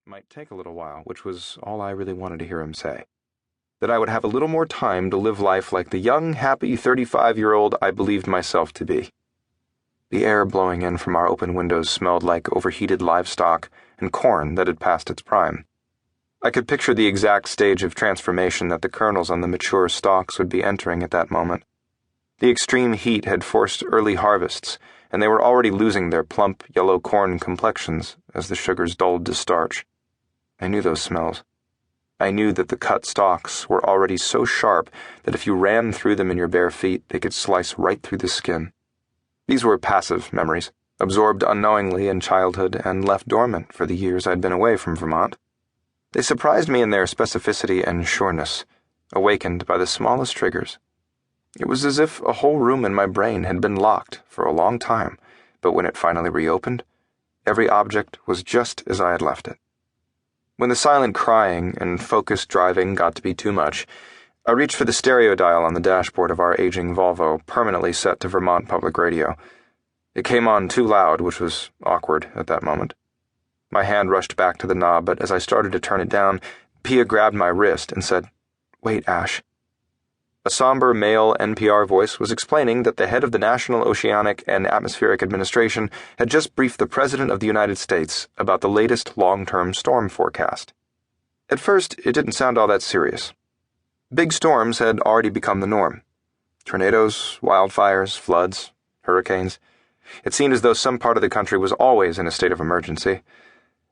might take a little while, which was all I really wanted to hear him say. That I would have a little more time to live life like the young, happy 35-year-old I believed myself to be. The air blowing in from our open windows smelled like overheated livestock and corn that had passed its prime. I could picture the exact stage of transformation that the kernels on the mature stalks would be entering at that moment. The extreme heat had forced early harvests, and they were already losing their plump, yellow corn complexions as the sugars dulled to starch. I knew those smells. I knew that the cut stalks were already so sharp that if you ran through them in your bare feet, they could slice right through the skin. These were passive memories, absorbed unknowingly in childhood and left dormant for the years I'd been away from Vermont. They surprised me in their specificity and sureness, awakened by the smallest triggers. It was as if a whole room in my brain had been locked for a long time, but when it finally reopened, every object was just as I had left it. When the silent crying and focused driving got to be too much, I reached for the stereo dial on the dashboard of our aging Volvo, permanently set to Vermont Public Radio. It came on too loud, which was awkward at that moment. My hand rushed back to the knob, but as I started to turn it down, Pia grabbed my wrist and said, "Wait, Ash." A somber male NPR voice was explaining that the head of the National Oceanic and Atmospheric Administration had just briefed the President of the United States about the latest long-term storm forecast. At first, it didn't sound all that serious. Big storms had already become the norm. Tornadoes, wildfires, floods, hurricanes. It seemed as though some part of the country was always in a state of emergency.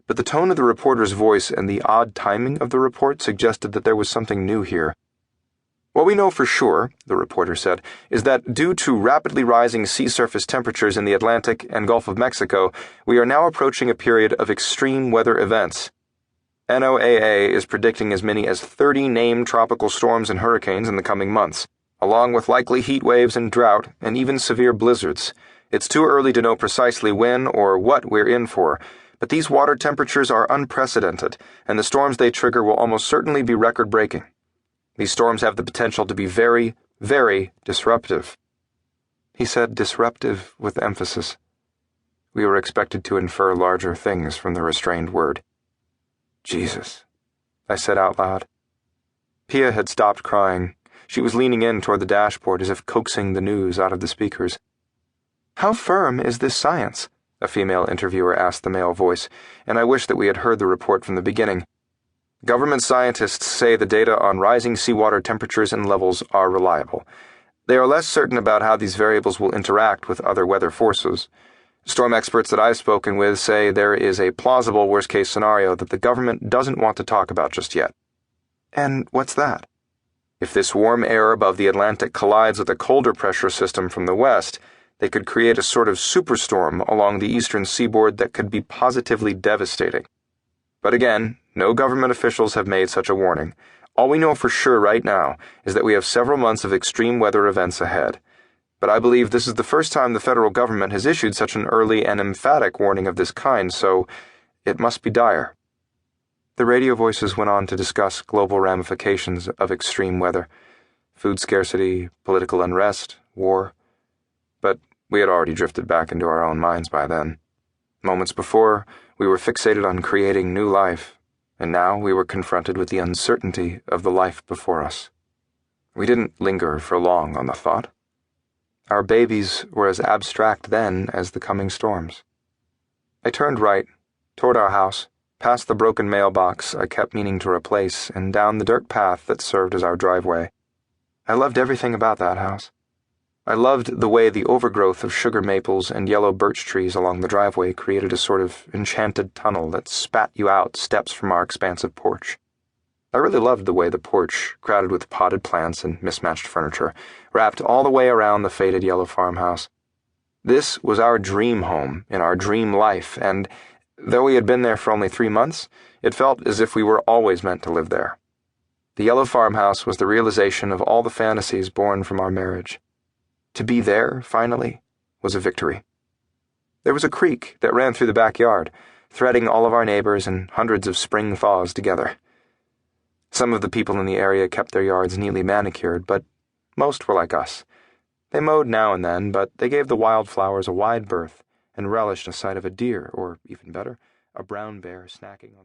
But the tone of the reporter's voice and the odd timing of the report suggested that there was something new here. "What we know for sure," the reporter said, "is that due to rapidly rising sea surface temperatures in the Atlantic and Gulf of Mexico, we are now approaching a period of extreme weather events. NOAA is predicting as many as 30 named tropical storms and hurricanes in the coming months, along with likely heat waves and drought and even severe blizzards. It's too early to know precisely when or what we're in for, but these water temperatures are unprecedented, and the storms they trigger will almost certainly be record-breaking. These storms have the potential to be very, very disruptive." He said disruptive with emphasis. We were expected to infer larger things from the restrained word. "Jesus," I said out loud. Pia had stopped crying. She was leaning in toward the dashboard as if coaxing the news out of the speakers. "How firm is this science?" a female interviewer asked the male voice, and I wished that we had heard the report from the beginning. "Government scientists say the data on rising seawater temperatures and levels are reliable. They are less certain about how these variables will interact with other weather forces. Storm experts that I've spoken with say there is a plausible worst-case scenario that the government doesn't want to talk about just yet." "And what's that?" "If this warm air above the Atlantic collides with a colder pressure system from the west, they could create a sort of superstorm along the eastern seaboard that could be positively devastating. But again, no government officials have made such a warning. All we know for sure right now is that we have several months of extreme weather events ahead. But I believe this is the first time the federal government has issued such an early and emphatic warning of this kind, so it must be dire." The radio voices went on to discuss global ramifications of extreme weather: food scarcity, political unrest, war. But we had already drifted back into our own minds by then. Moments before, we were fixated on creating new life, and now we were confronted with the uncertainty of the life before us. We didn't linger for long on the thought. Our babies were as abstract then as the coming storms. I turned right, toward our house, past the broken mailbox I kept meaning to replace, and down the dirt path that served as our driveway. I loved everything about that house. I loved the way the overgrowth of sugar maples and yellow birch trees along the driveway created a sort of enchanted tunnel that spat you out steps from our expansive porch. I really loved the way the porch, crowded with potted plants and mismatched furniture, wrapped all the way around the faded yellow farmhouse. This was our dream home in our dream life, and though we had been there for only 3 months, it felt as if we were always meant to live there. The yellow farmhouse was the realization of all the fantasies born from our marriage. To be there, finally, was a victory. There was a creek that ran through the backyard, threading all of our neighbors and hundreds of spring thaws together. Some of the people in the area kept their yards neatly manicured, but most were like us. They mowed now and then, but they gave the wildflowers a wide berth and relished a sight of a deer, or, even better, a brown bear snacking on the